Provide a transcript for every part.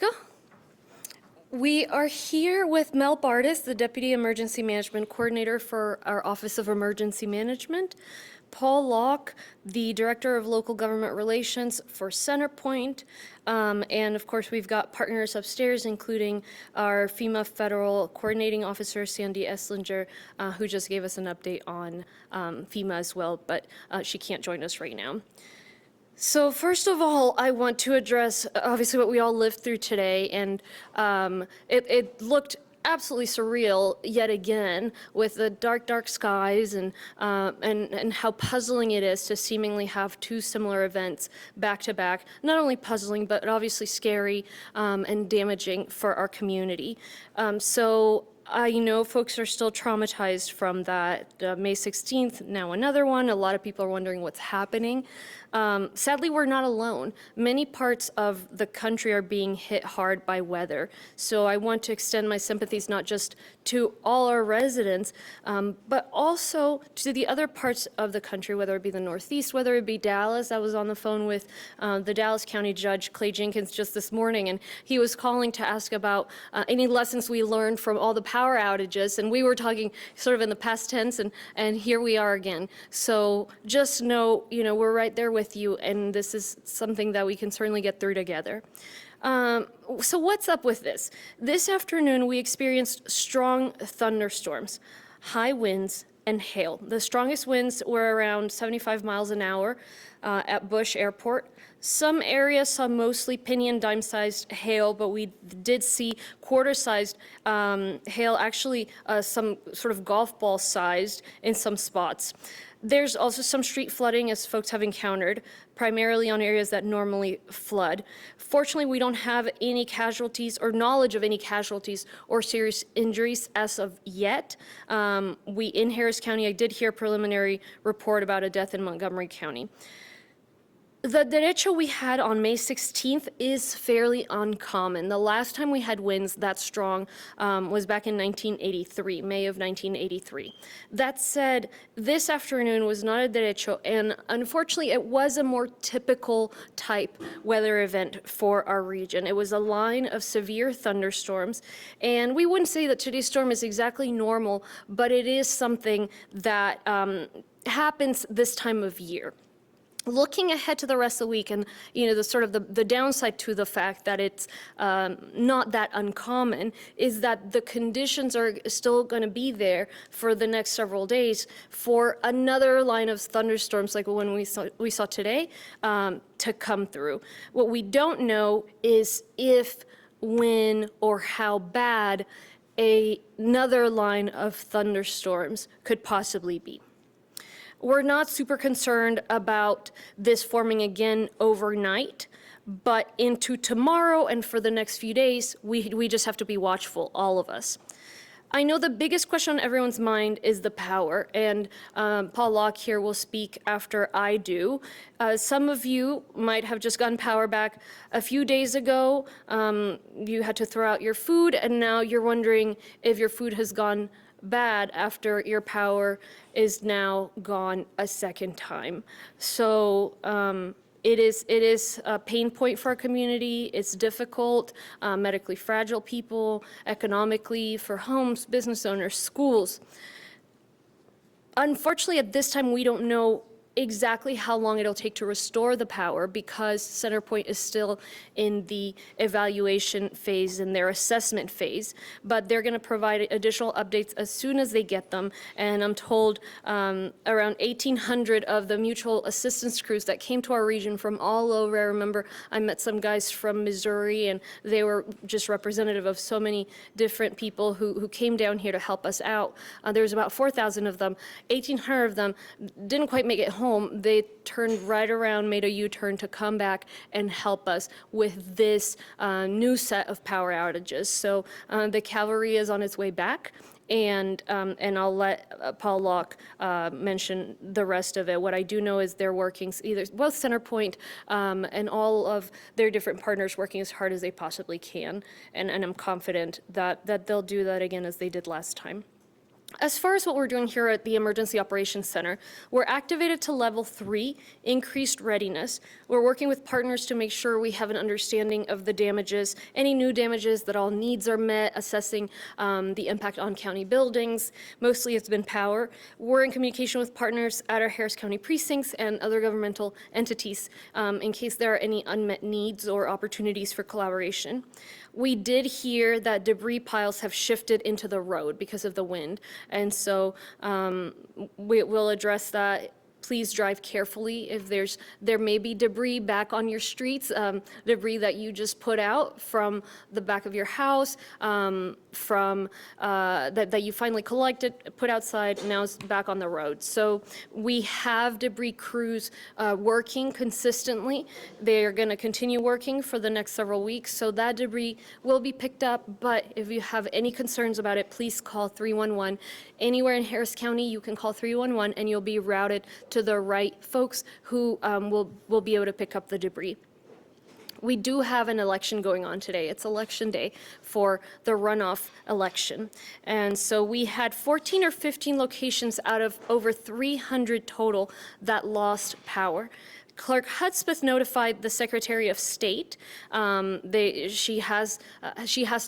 Go. We are here with Mel Bardis, the Deputy Emergency Management Coordinator for our Office of Emergency Management, Paul Locke, the Director of Local Government Relations for Centerpoint, and of course we've got partners upstairs, including our FEMA Federal Coordinating Officer, Sandy Esslinger, who just gave us an update on FEMA as well, but she can't join us right now. So first of all, I want to address obviously what we all lived through today, and it looked absolutely surreal yet again with the dark skies and how puzzling it is to seemingly have two similar events back to back. Not only puzzling, but obviously scary and damaging for our community. So I know folks are still traumatized from that May 16th, now another one. A lot of people are wondering what's happening. Sadly, we're not alone. Many parts of the country are being hit hard by weather. So I want to extend my sympathies not just to all our residents, but also to the other parts of the country, whether it be the Northeast, whether it be Dallas. I was on the phone with the Dallas County Judge, Clay Jenkins, just this morning, and he was calling to ask about any lessons we learned from all the power outages. And we were talking sort of in the past tense, and here we are again. So just know, we're right there with you, and this is something that we can certainly get through together. So what's up with this? This afternoon, we experienced strong thunderstorms, high winds, and hail. The strongest winds were around 75 miles an hour at Bush Airport. Some areas saw mostly penny and dime-sized hail, but we did see quarter-sized hail, actually some sort of golf ball-sized in some spots. There's also some street flooding, as folks have encountered, primarily on areas that normally flood. Fortunately, we don't have any casualties or knowledge of any casualties or serious injuries as of yet. We in Harris County, I did hear a preliminary report about a death in Montgomery County. The derecho we had on May 16th is fairly uncommon. The last time we had winds that strong was back in 1983, May of 1983. That said, this afternoon was not a derecho, and unfortunately it was a more typical type weather event for our region. It was a line of severe thunderstorms, and we wouldn't say that today's storm is exactly normal, but it is something that happens this time of year. Looking ahead to the rest of the week, and the downside to the fact that it's not that uncommon is that the conditions are still going to be there for the next several days for another line of thunderstorms like the one we saw today to come through. What we don't know is if, when, or how bad another line of thunderstorms could possibly be. We're not super concerned about this forming again overnight, but into tomorrow and for the next few days, we just have to be watchful, all of us. I know the biggest question on everyone's mind is the power, and Paul Locke here will speak after I do. Some of you might have just gotten power back a few days ago. You had to throw out your food, and now you're wondering if your food has gone bad after your power is now gone a second time. So it is a pain point for our community. It's difficult, medically fragile people, economically, for homes, business owners, schools. Unfortunately, at this time, we don't know exactly how long it'll take to restore the power because Centerpoint is still in the evaluation phase and their assessment phase, but they're going to provide additional updates as soon as they get them. And I'm told around 1,800 of the mutual assistance crews that came to our region from all over. I remember I met some guys from Missouri, and they were just representative of so many different people who came down here to help us out. There was about 4,000 of them. 1,800 of them didn't quite make it home. They turned right around, made a U-turn to come back and help us with this new set of power outages. So the cavalry is on its way back, and I'll let Paul Locke mention the rest of it. What I do know is they're working, both Centerpoint and all of their different partners working as hard as they possibly can, and I'm confident that they'll do that again as they did last time. As far as what we're doing here at the Emergency Operations Center, we're activated to level 3, increased readiness. We're working with partners to make sure we have an understanding of the damages, any new damages, that all needs are met, assessing the impact on county buildings. Mostly it's been power. We're in communication with partners at our Harris County precincts and other governmental entities in case there are any unmet needs or opportunities for collaboration. We did hear that debris piles have shifted into the road because of the wind, and so we will address that. Please drive carefully. If there may be debris back on your streets, debris that you just put out from the back of your house, that you finally collected, put outside, now it's back on the road. So we have debris crews working consistently. They are going to continue working for the next several weeks, so that debris will be picked up. But if you have any concerns about it, please call 311. Anywhere in Harris County, you can call 311 and you'll be routed to the right folks who will be able to pick up the debris. We do have an election going on today. It's election day for the runoff election. And so we had 14 or 15 locations out of over 300 total that lost power. Clerk Hudspeth notified the Secretary of State. She has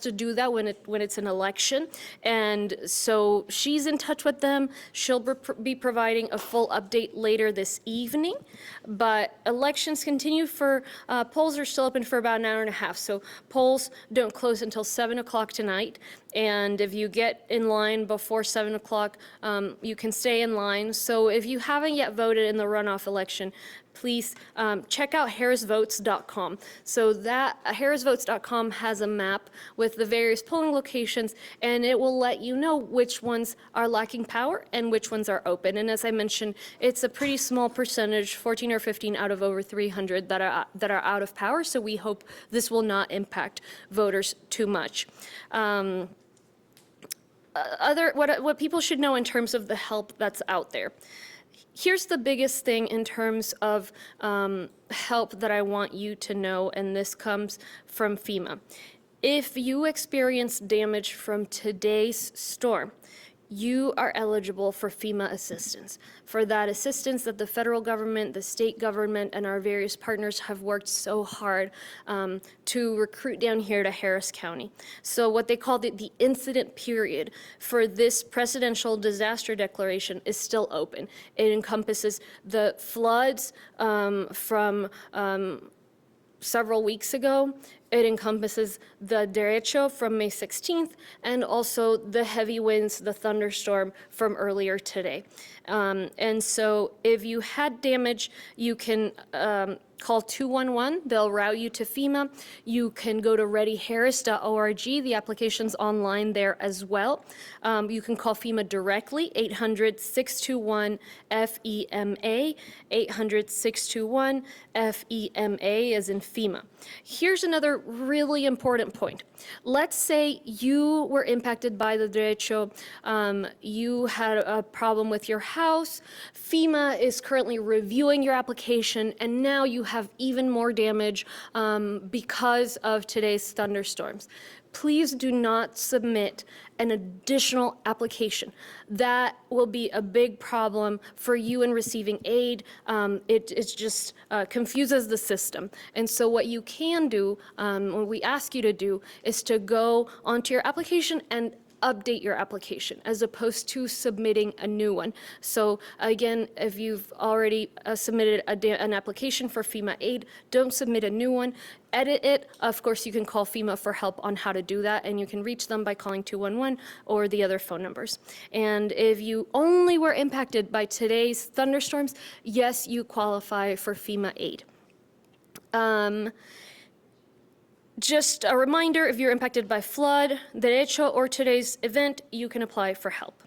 to do that when it's an election, and so she's in touch with them. She'll be providing a full update later this evening. But elections continue for polls are still open for about an hour and a half. So polls don't close until 7 o'clock tonight. And if you get in line before 7 o'clock, you can stay in line. So if you haven't yet voted in the runoff election, please check out harrisvotes.com. So that harrisvotes.com has a map with the various polling locations, and it will let you know which ones are lacking power and which ones are open. And as I mentioned, it's a pretty small percentage, 14 or 15 out of over 300 that are out of power. So we hope this will not impact voters too much. What people should know in terms of the help that's out there. Here's the biggest thing in terms of help that I want you to know, and this comes from FEMA. If you experience damage from today's storm, you are eligible for FEMA assistance. For that assistance that the federal government, the state government, and our various partners have worked so hard to recruit down here to Harris County. So what they call the incident period for this presidential disaster declaration is still open. It encompasses the floods from several weeks ago. It encompasses the derecho from May 16th and also the heavy winds, the thunderstorm from earlier today. And so if you had damage, you can call 211. They'll route you to FEMA. You can go to readyharris.org. The application's online there as well. You can call FEMA directly, 800-621-FEMA, 800-621-FEMA as in FEMA. Here's another really important point. Let's say you were impacted by the derecho, you had a problem with your house, FEMA is currently reviewing your application, and now you have even more damage because of today's thunderstorms. Please do not submit an additional application. That will be a big problem for you in receiving aid. It just confuses the system. And so what you can do, what we ask you to do, is to go onto your application and update your application as opposed to submitting a new one. So again, if you've already submitted an application for FEMA aid, don't submit a new one. Edit it. Of course, you can call FEMA for help on how to do that, and you can reach them by calling 211 or the other phone numbers. And if you only were impacted by today's thunderstorms, yes, you qualify for FEMA aid. Just a reminder, if you're impacted by flood, derecho, or today's event, you can apply for help.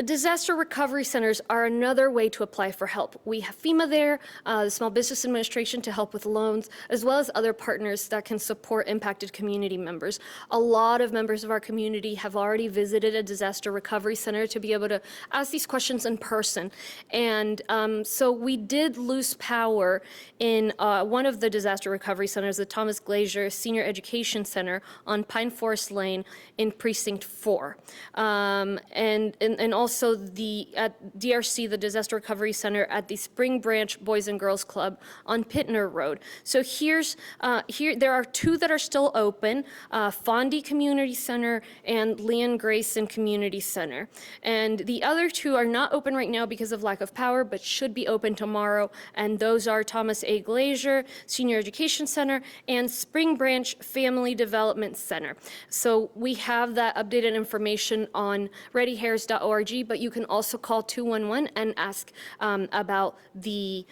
Disaster recovery centers are another way to apply for help. We have FEMA there, the Small Business Administration to help with loans, as well as other partners that can support impacted community members. A lot of members of our community have already visited a disaster recovery center to be able to ask these questions in person. And so we did lose power in one of the disaster recovery centers, the Thomas Glazier Senior Education Center on Pine Forest Lane in Precinct 4. And also at DRC, the Disaster Recovery Center at the Spring Branch Boys and Girls Club on Pittner Road. So here there are two that are still open, Fondy Community Center and Leon Grayson Community Center. And the other two are not open right now because of lack of power, but should be open tomorrow. And those are Thomas A. Glazier Senior Education Center and Spring Branch Family Development Center. So we have that updated information on readyharris.org, but you can also call 211 and ask about the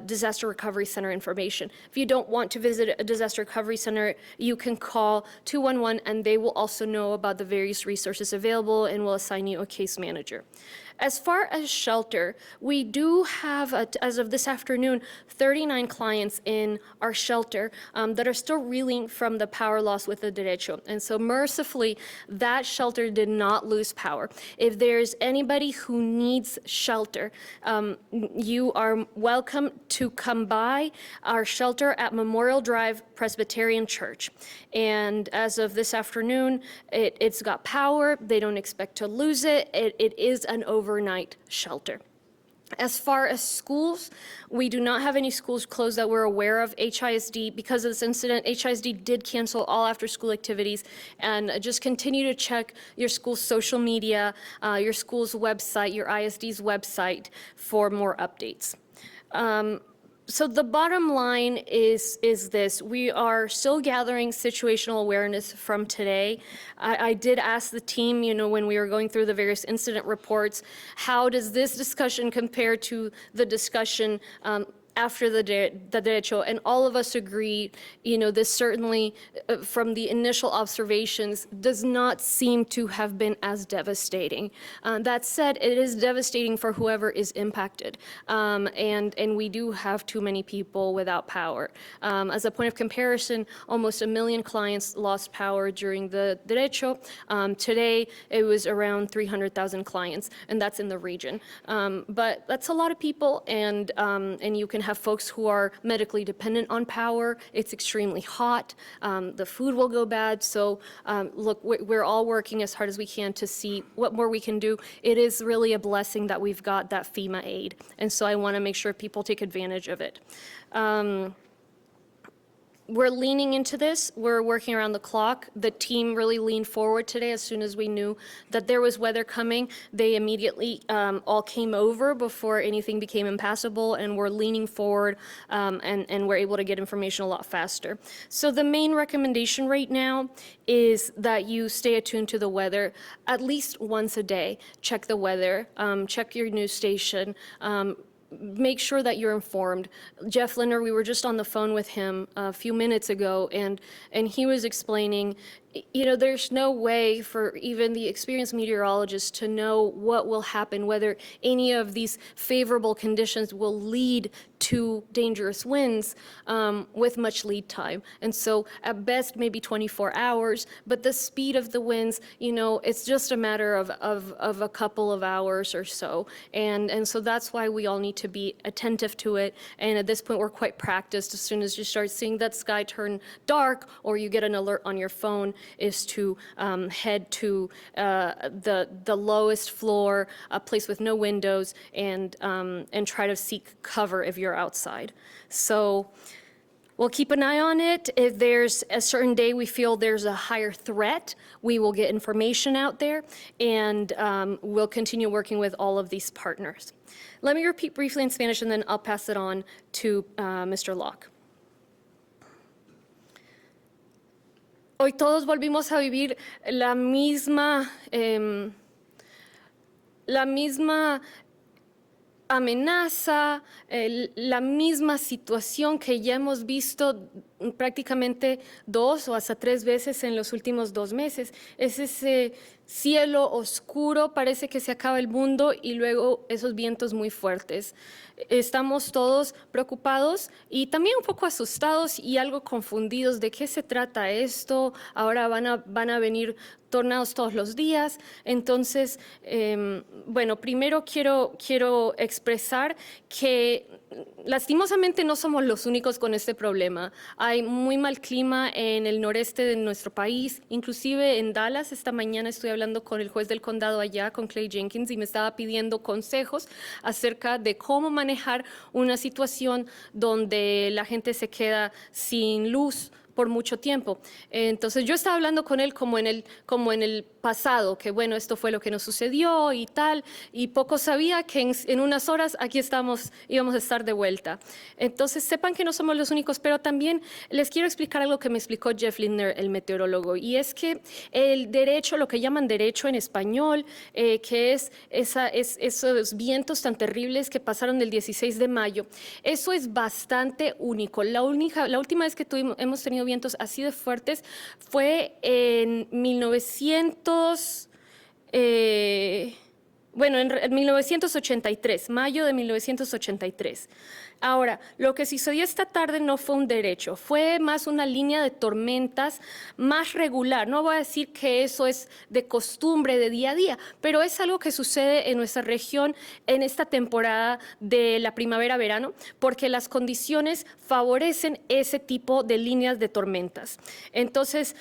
disaster recovery center information. If you don't want to visit a disaster recovery center, you can call 211 and they will also know about the various resources available and will assign you a case manager. As far as shelter, we do have, as of this afternoon, 39 clients in our shelter that are still reeling from the power loss with the derecho. And so mercifully, that shelter did not lose power. If there's anybody who needs shelter, you are welcome to come by our shelter at Memorial Drive Presbyterian Church. And as of this afternoon, it's got power. They don't expect to lose it. It is an overnight shelter. As far as schools, we do not have any schools closed that we're aware of. HISD, because of this incident, HISD did cancel all after-school activities, and just continue to check your school's social media, your school's website, your ISD's website for more updates. So the bottom line is this: we are still gathering situational awareness from today. I did ask the team, when we were going through the various incident reports, how does this discussion compare to the discussion after the derecho, and all of us agree, this certainly, from the initial observations, does not seem to have been as devastating. That said, it is devastating for whoever is impacted, and we do have too many people without power. As a point of comparison, almost 1 million clients lost power during the derecho. Today, it was around 300,000 clients, and that's in the region. But that's a lot of people, and you can have folks who are medically dependent on power. It's extremely hot. The food will go bad. So look, we're all working as hard as we can to see what more we can do. It is really a blessing that we've got that FEMA aid. And so I want to make sure people take advantage of it. We're leaning into this. We're working around the clock. The team really leaned forward today as soon as we knew that there was weather coming. They immediately all came over before anything became impassable, and we're leaning forward, and we're able to get information a lot faster. So the main recommendation right now is that you stay attuned to the weather at least once a day. Check the weather, check your news station, make sure that you're informed. Jeff Linder, we were just on the phone with him a few minutes ago, and he was explaining, there's no way for even the experienced meteorologists to know what will happen, whether any of these favorable conditions will lead to dangerous winds with much lead time. And so at best, maybe 24 hours, but the speed of the winds, it's just a matter of a couple of hours or so. And so that's why we all need to be attentive to it. And at this point, we're quite practiced. As soon as you start seeing that sky turn dark or you get an alert on your phone, is to head to the lowest floor, a place with no windows, and try to seek cover if you're outside. So we'll keep an eye on it. If there's a certain day we feel there's a higher threat, we will get information out there, and we'll continue working with all of these partners. Let me repeat briefly in Spanish, and then I'll pass it on to Mr. Locke. Hoy todos volvimos a vivir la misma amenaza, la misma situación que ya hemos visto prácticamente 2 o hasta 3 veces en los últimos 2 meses. Es ese cielo oscuro, parece que se acaba el mundo y luego esos vientos muy fuertes. Estamos todos preocupados y también un poco asustados y algo confundidos de qué se trata esto. Ahora van a venir tornados todos los días. Entonces, bueno, primero quiero expresar que lastimosamente no somos los únicos con este problema. Hay muy mal clima en el noreste de nuestro país, inclusive en Dallas. Esta mañana estoy hablando con el juez del condado allá, con Clay Jenkins, y me estaba pidiendo consejos acerca de cómo manejar una situación donde la gente se queda sin luz por mucho tiempo. Entonces yo estaba hablando con él como en el pasado, que bueno, esto fue lo que nos sucedió y tal, y poco sabía que en unas horas aquí íbamos a estar de vuelta. Entonces sepan que no somos los únicos, pero también les quiero explicar algo que me explicó Jeff Lindner, el meteorólogo, y es que el derecho, lo que llaman derecho en español, que es esos vientos tan terribles que pasaron del 16 de mayo, eso es bastante único. La última vez que hemos tenido vientos así de fuertes fue en 1983, mayo de 1983. Ahora, lo que sucedió esta tarde no fue un derecho, fue más una línea de tormentas más regular. No voy a decir que eso es de costumbre, de día a día, pero es algo que sucede en nuestra región en esta temporada de la primavera-verano, porque las condiciones favorecen ese tipo de líneas de tormentas. Entonces,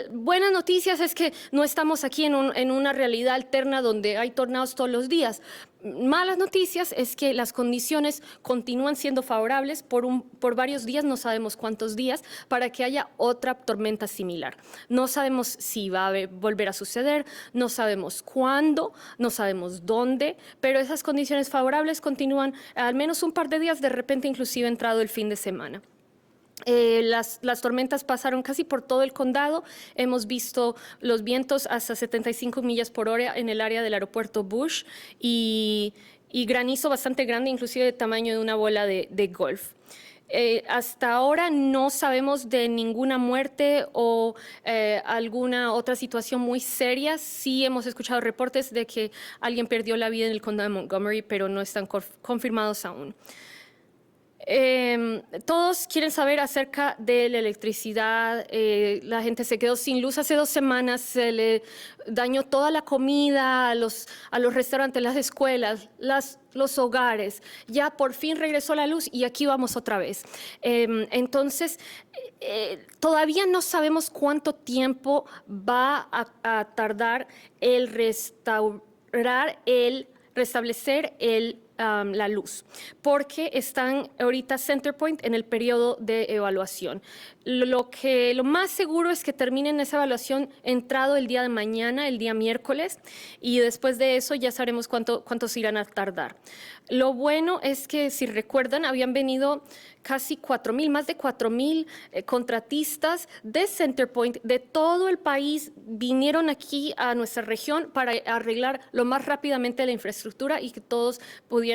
buenas noticias es que no estamos aquí en una realidad alterna donde hay tornados todos los días. Malas noticias es que las condiciones continúan siendo favorables por varios días, no sabemos cuántos días, para que haya otra tormenta similar. No sabemos si va a volver a suceder, no sabemos cuándo, no sabemos dónde, pero esas condiciones favorables continúan al menos un par de días, de repente inclusive entrado el fin de semana. Las tormentas pasaron casi por todo el condado. Hemos visto los vientos hasta 75 millas por hora en el área del aeropuerto Bush y granizo bastante grande, inclusive de tamaño de una bola de golf. Hasta ahora no sabemos de ninguna muerte o alguna otra situación muy seria. Sí hemos escuchado reportes de que alguien perdió la vida en el condado de Montgomery, pero no están confirmados aún. Todos quieren saber acerca de la electricidad. La gente se quedó sin luz hace 2 semanas, se le dañó toda la comida a los restaurantes, las escuelas, los hogares. Ya por fin regresó la luz y aquí vamos otra vez. Entonces, todavía no sabemos cuánto tiempo va a tardar el restablecer la luz, porque están ahorita Centerpoint en el periodo de evaluación. Lo más seguro es que terminen esa evaluación entrado el día de mañana, el día miércoles, y después de eso ya sabremos cuántos irán a tardar. Lo bueno es que, si recuerdan, habían venido casi 4,000, más de 4,000 contratistas de Centerpoint de todo el país, vinieron aquí a nuestra región para arreglar lo más rápidamente la infraestructura y que todos pudiéramos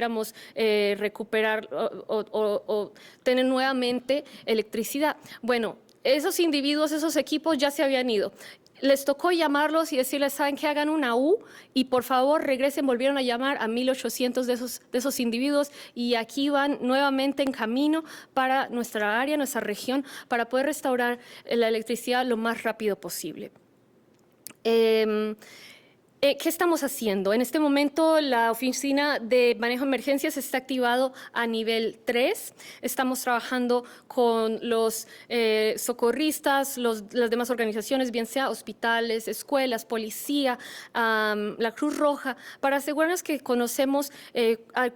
recuperar o tener nuevamente electricidad. Bueno, esos individuos, esos equipos ya se habían ido. Les tocó llamarlos y decirles, ¿saben qué? Hagan una U y por favor regresen. Volvieron a llamar a 1,800 de esos individuos y aquí van nuevamente en camino para nuestra área, nuestra región, para poder restaurar la electricidad lo más rápido posible. ¿Qué estamos haciendo? En este momento la Oficina de Manejo de Emergencias está activado a nivel 3. Estamos trabajando con los socorristas, las demás organizaciones, bien sea hospitales, escuelas, policía, la Cruz Roja, para asegurarnos que conocemos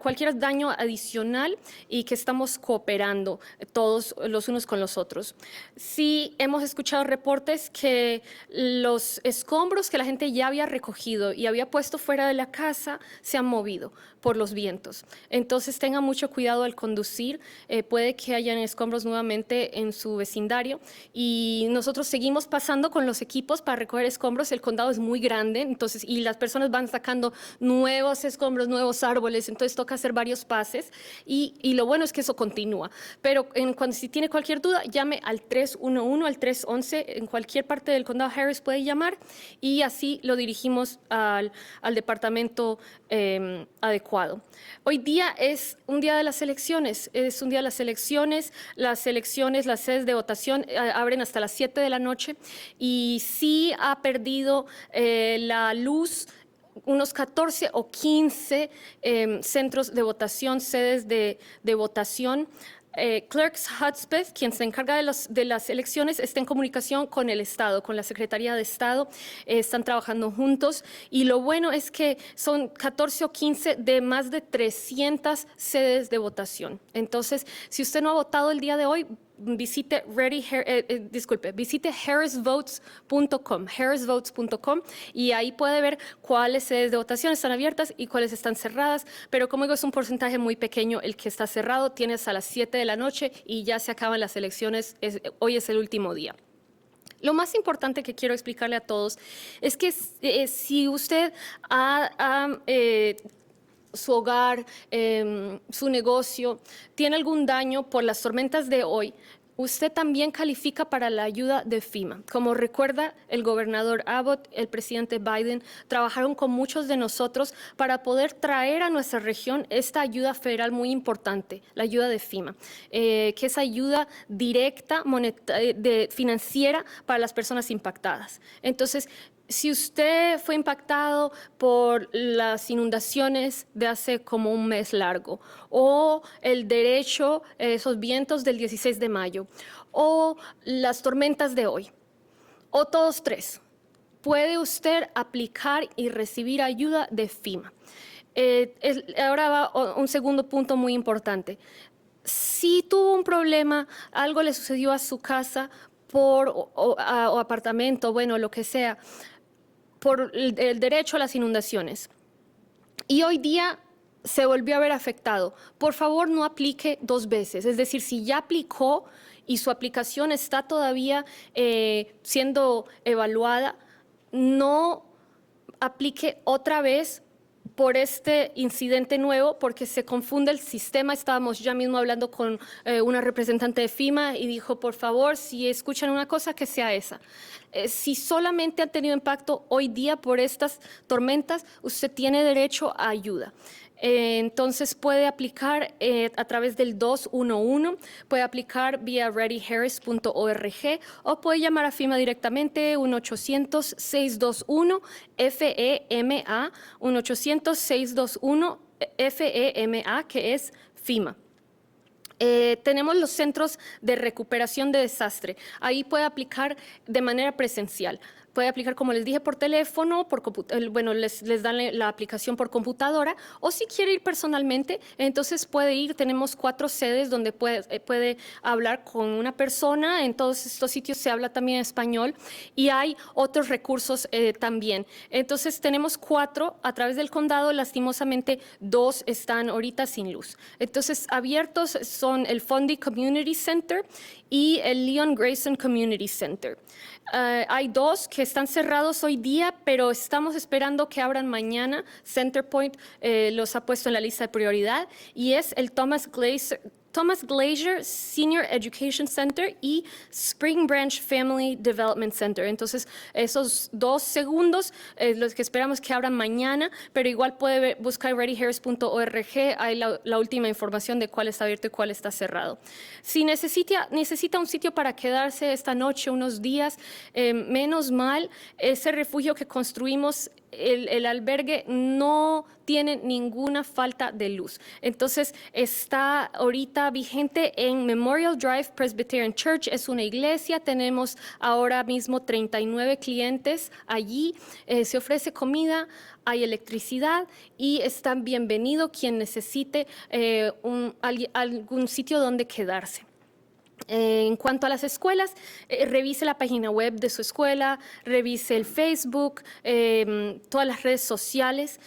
cualquier daño adicional y que estamos cooperando todos los unos con los otros. Sí, hemos escuchado reportes que los escombros que la gente ya había recogido recogido y había puesto fuera de la casa se han movido por los vientos. Entonces tenga mucho cuidado al conducir, puede que hayan escombros nuevamente en su vecindario y nosotros seguimos pasando con los equipos para recoger escombros. El condado es muy grande, entonces, y las personas van sacando nuevos escombros, nuevos árboles, entonces toca hacer varios pases y lo bueno es que eso continúa. Pero cuando si tiene cualquier duda, llame al 311, al 311, en cualquier parte del condado Harris puede llamar y así lo dirigimos al departamento adecuado. Hoy día es un día de las elecciones, las sedes de votación abren hasta las 7 de la noche y sí ha perdido la luz unos 14 o 15 centros de votación, sedes de votación. Clerks Hudspeth, quien se encarga de las elecciones, está en comunicación con el Estado, con la Secretaría de Estado, están trabajando juntos y lo bueno es que son 14 o 15 de más de 300 sedes de votación. Entonces, si usted no ha votado el día de hoy, visite harrisvotes.com y ahí puede ver cuáles sedes de votación están abiertas y cuáles están cerradas, pero como digo, es un porcentaje muy pequeño el que está cerrado, tiene hasta las 7 de la noche y ya se acaban las elecciones, hoy es el último día. Lo más importante que quiero explicarle a todos es que si usted su hogar, su negocio, tiene algún daño por las tormentas de hoy, usted también califica para la ayuda de FEMA. Como recuerda, el gobernador Abbott, el presidente Biden, trabajaron con muchos de nosotros para poder traer a nuestra región esta ayuda federal muy importante, la ayuda de FEMA, que es ayuda directa financiera para las personas impactadas. Entonces, si usted fue impactado por las inundaciones de hace como un mes largo, o el derecho, esos vientos del 16 de mayo, o las tormentas de hoy, o todos tres, puede usted aplicar y recibir ayuda de FEMA. Ahora va un segundo punto muy importante. Si tuvo un problema, algo le sucedió a su casa o apartamento, bueno, lo que sea, por el derecho a las inundaciones y hoy día se volvió a ver afectado, por favor no aplique 2 veces. Es decir, si ya aplicó y su aplicación está todavía siendo evaluada, no aplique otra vez por este incidente nuevo, porque se confunde el sistema. Estábamos ya mismo hablando con una representante de FEMA y dijo, por favor, si escuchan una cosa, que sea esa. Si solamente han tenido impacto hoy día por estas tormentas, usted tiene derecho a ayuda. Entonces puede aplicar a través del 211, puede aplicar vía readyharris.org o puede llamar a FEMA directamente 1-800-621-FEMA, 1-800-621-FEMA, que es FEMA. Tenemos los centros de recuperación de desastre. Ahí puede aplicar de manera presencial. Puede aplicar, como les dije, por teléfono, bueno, les dan la aplicación por computadora, o si quiere ir personalmente, entonces puede ir. Tenemos 4 sedes donde puede hablar con una persona. En todos estos sitios se habla también español y hay otros recursos también. Entonces tenemos 4 a través del condado. Lastimosamente 2 están ahorita sin luz. Entonces abiertos son el Fundy Community Center y el Leon Grayson Community Center. Hay 2 que están cerrados hoy día, pero estamos esperando que abran mañana. Centerpoint los ha puesto en la lista de prioridad y es el Thomas Glazier Senior Education Center y Spring Branch Family Development Center. Entonces, esos 2 segundos, los que esperamos que abran mañana, pero igual puede buscar readyharris.org, hay la última información de cuál está abierto y cuál está cerrado. Si necesita un sitio para quedarse esta noche, unos días, menos mal, ese refugio que construimos, el albergue no tiene ninguna falta de luz. Entonces, está ahorita vigente en Memorial Drive Presbyterian Church, es una iglesia, tenemos ahora mismo 39 clientes allí, se ofrece comida, hay electricidad y está bienvenido quien necesite algún sitio donde quedarse. En cuanto a las escuelas, revise la página web de su escuela, revise el Facebook, todas las redes sociales.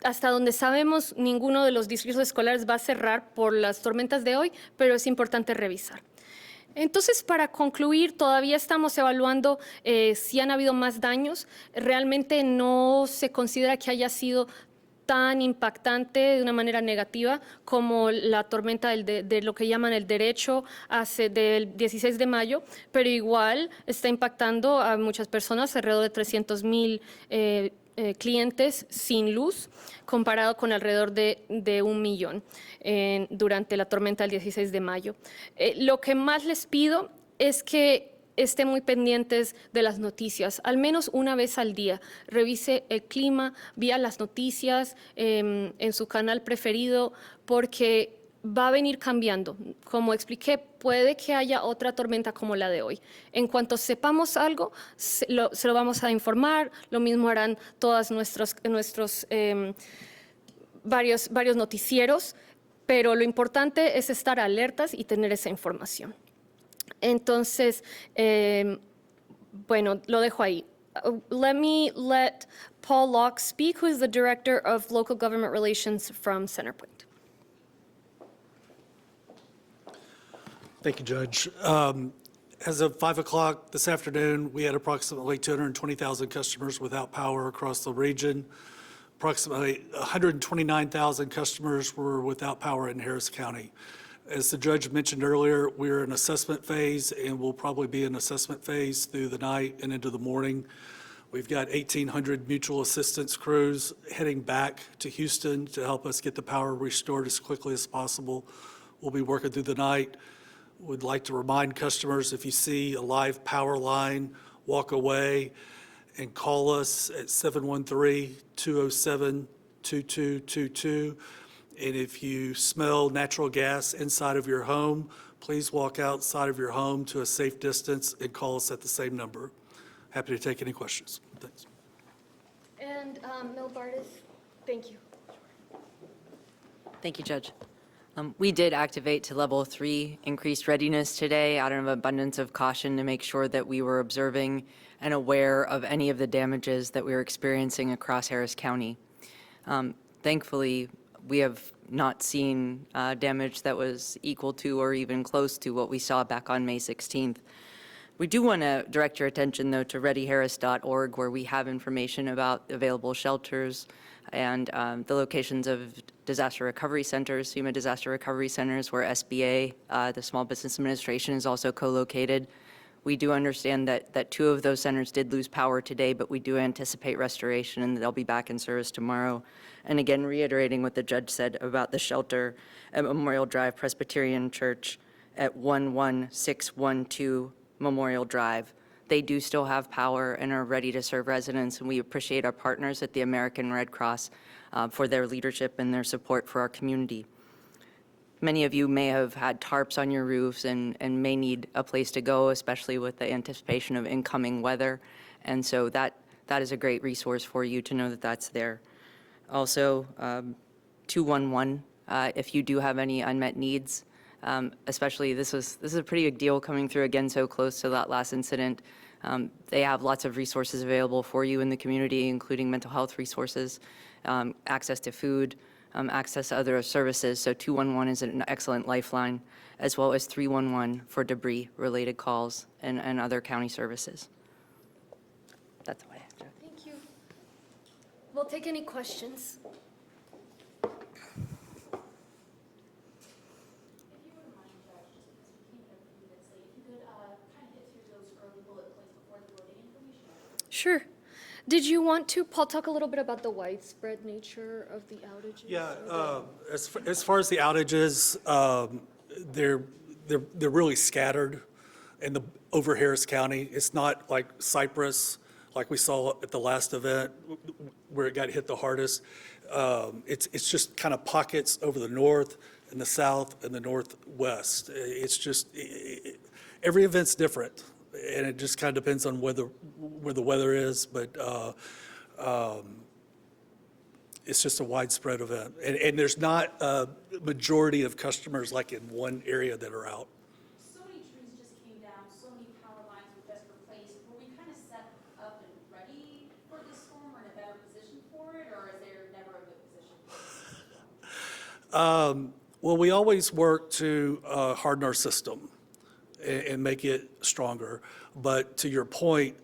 Hasta donde sabemos, ninguno de los distritos escolares va a cerrar por las tormentas de hoy, pero es importante revisar. Entonces, para concluir, todavía estamos evaluando si han habido más daños. Realmente no se considera que haya sido tan impactante de una manera negativa como la tormenta de lo que llaman el derecho del 16 de mayo, pero igual está impactando a muchas personas, alrededor de 300,000 clientes sin luz, comparado con alrededor de 1 millón durante la tormenta del 16 de mayo. Lo que más les pido es que estén muy pendientes de las noticias, al menos una vez al día. Revise el clima, vea las noticias en su canal preferido, porque va a venir cambiando. Como expliqué, puede que haya otra tormenta como la de hoy. En cuanto sepamos algo, se lo vamos a informar. Lo mismo harán todos nuestros varios noticieros, pero lo importante es estar alertas y tener esa información. Entonces, bueno, lo dejo ahí. Let Paul Locke speak, who is the Director of Local Government Relations from Centerpoint. Thank you, Judge. As of 5 o'clock this afternoon, we had approximately 220,000 customers without power across the region. Approximately 129,000 customers were without power in Harris County. As the judge mentioned earlier, we're in assessment phase, and we'll probably be in assessment phase through the night and into the morning. We've got 1,800 mutual assistance crews heading back to Houston to help us get the power restored as quickly as possible. We'll be working through the night. Would like to remind customers, if you see a live power line, walk away and call us at 713-207-2222. And if you smell natural gas inside of your home, please walk outside of your home to a safe distance and call us at the same number. Happy to take any questions. Thanks. And Mel Bardis, thank you. Thank you, Judge. We did activate to level 3 increased readiness today out of abundance of caution to make sure that we were observing and aware of any of the damages that we were experiencing across Harris County. Thankfully, we have not seen damage that was equal to or even close to what we saw back on May 16th. We do want to direct your attention, though, to readyharris.org, where we have information about available shelters and the locations of disaster recovery centers, FEMA disaster recovery centers, where SBA, the Small Business Administration, is also co-located. We do understand that 2 of those centers did lose power today, but we do anticipate restoration and they'll be back in service tomorrow. And again, reiterating what the judge said about the shelter at Memorial Drive Presbyterian Church at 11612 Memorial Drive. They do still have power and are ready to serve residents, and we appreciate our partners at the American Red Cross for their leadership and their support for our community. Many of you may have had tarps on your roofs and may need a place to go, especially with the anticipation of incoming weather, and so that is a great resource for you to know that that's there. Also, 211, if you do have any unmet needs, especially this is a pretty big deal coming through again so close to that last incident. They have lots of resources available for you in the community, including mental health resources, access to food, access to other services. So 211 is an excellent lifeline, as well as 311 for debris-related calls and other county services. That's all I have, Joe. Thank you. We'll take any questions. Sure. Did you want to, Paul, talk a little bit about the widespread nature of the outages? Yeah, as far as the outages, they're really scattered over Harris County. It's not like Cypress, like we saw at the last event where it got hit the hardest. It's just kind of pockets over the north and the south and the northwest. It's just, every event's different, and it just kind of depends on where the weather is, but it's just a widespread event. And there's not a majority of customers like in one area that are out. So many Well, we always work to harden our system and make it stronger. But to your point,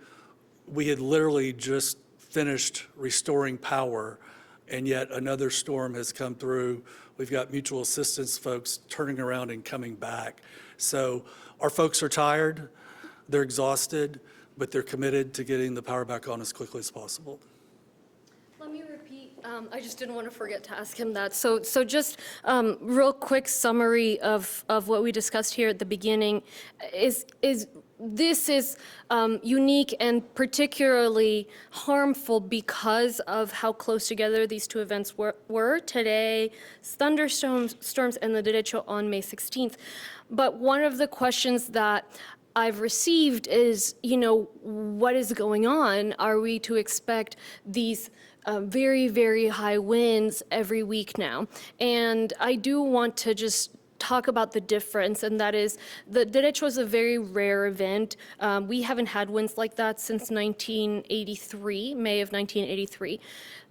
we had literally just finished restoring power, and yet another storm has come through. We've got mutual assistance folks turning around and coming back. So our folks are tired, they're exhausted, but they're committed to getting the power back on as quickly as possible. Let me repeat, I just didn't want to forget to ask him that. So just real quick summary of what we discussed here at the beginning is this is unique and particularly harmful because of how close together these two events were today, thunderstorms and the derecho on May 16th. But one of the questions that I've received is, what is going on? Are we to expect these very, very high winds every week now? And I do want to just talk about the difference, and that is the derecho is a very rare event. We haven't had winds like that since 1983, May of 1983.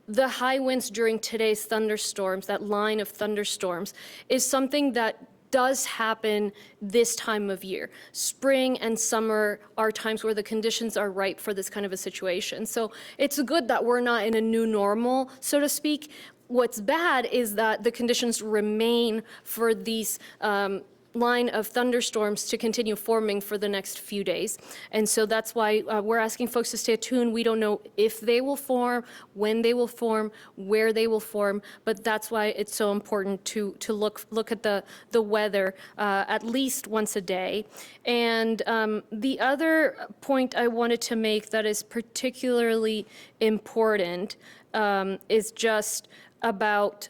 The high winds during today's thunderstorms, that line of thunderstorms, is something that does happen this time of year. Spring and summer are times where the conditions are ripe for this kind of a situation. So it's good that we're not in a new normal, so to speak. What's bad is that the conditions remain for these line of thunderstorms to continue forming for the next few days. And so that's why we're asking folks to stay tuned. We don't know if they will form, when they will form, where they will form, but that's why it's so important to look at the weather at least once a day. And the other point I wanted to make that is particularly important is just about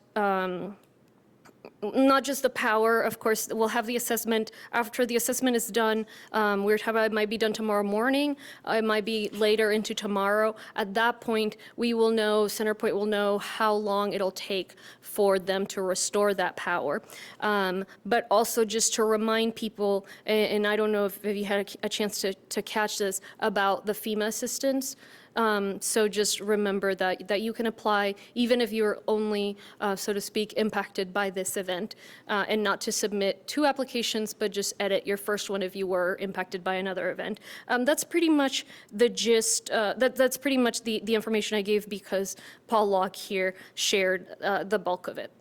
not just the power. Of course, we'll have the assessment. After the assessment is done, it might be done tomorrow morning. It might be later into tomorrow. At that point, we will know, CenterPoint will know how long it'll take for them to restore that power. But also just to remind people, and I don't know if you had a chance to catch this, about the FEMA assistance. So just remember that you can apply even if you're only, so to speak, impacted by this event, and not to submit 2 applications, but just edit your first one if you were impacted by another event. That's pretty much the gist, that's pretty much the information I gave because Paul Locke here shared the bulk of it.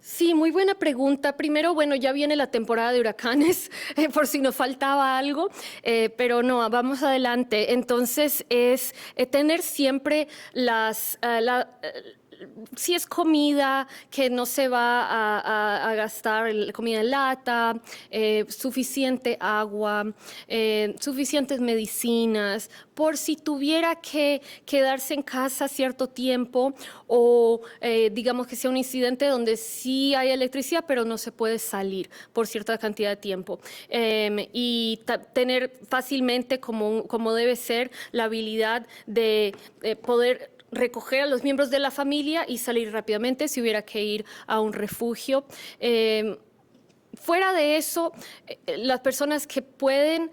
Sí, muy buena pregunta. Primero, bueno, ya viene la temporada de huracanes, por si nos faltaba algo, pero no, vamos adelante. Entonces, es tener siempre si es comida que no se va a gastar, comida en lata, suficiente agua, suficientes medicinas, por si tuviera que quedarse en casa cierto tiempo o digamos que sea un incidente donde sí hay electricidad pero no se puede salir por cierta cantidad de tiempo. Y tener fácilmente, como debe ser, la habilidad de poder recoger a los miembros de la familia y salir rápidamente si hubiera que ir a un refugio. Fuera de eso, las personas que pueden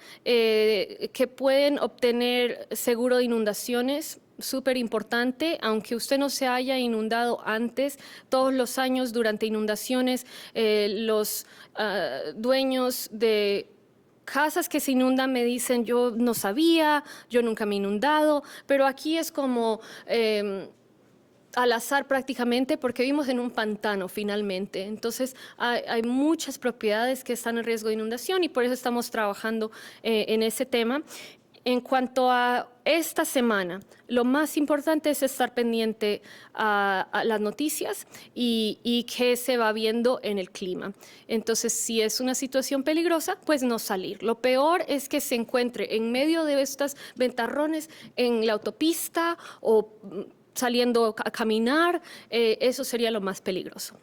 obtener seguro de inundaciones, súper importante, aunque usted no se haya inundado antes, todos los años durante inundaciones, los dueños de casas que se inundan me dicen, yo no sabía, yo nunca me he inundado, pero aquí es como al azar prácticamente porque vivimos en un pantano finalmente. Entonces hay muchas propiedades que están en riesgo de inundación y por eso estamos trabajando en ese tema. En cuanto a esta semana, lo más importante es estar pendiente a las noticias y qué se va viendo en el clima. Entonces, si es una situación peligrosa, pues no salir. Lo peor es que se encuentre en medio de estas ventarrones en la autopista o saliendo a caminar. Eso sería lo más peligroso.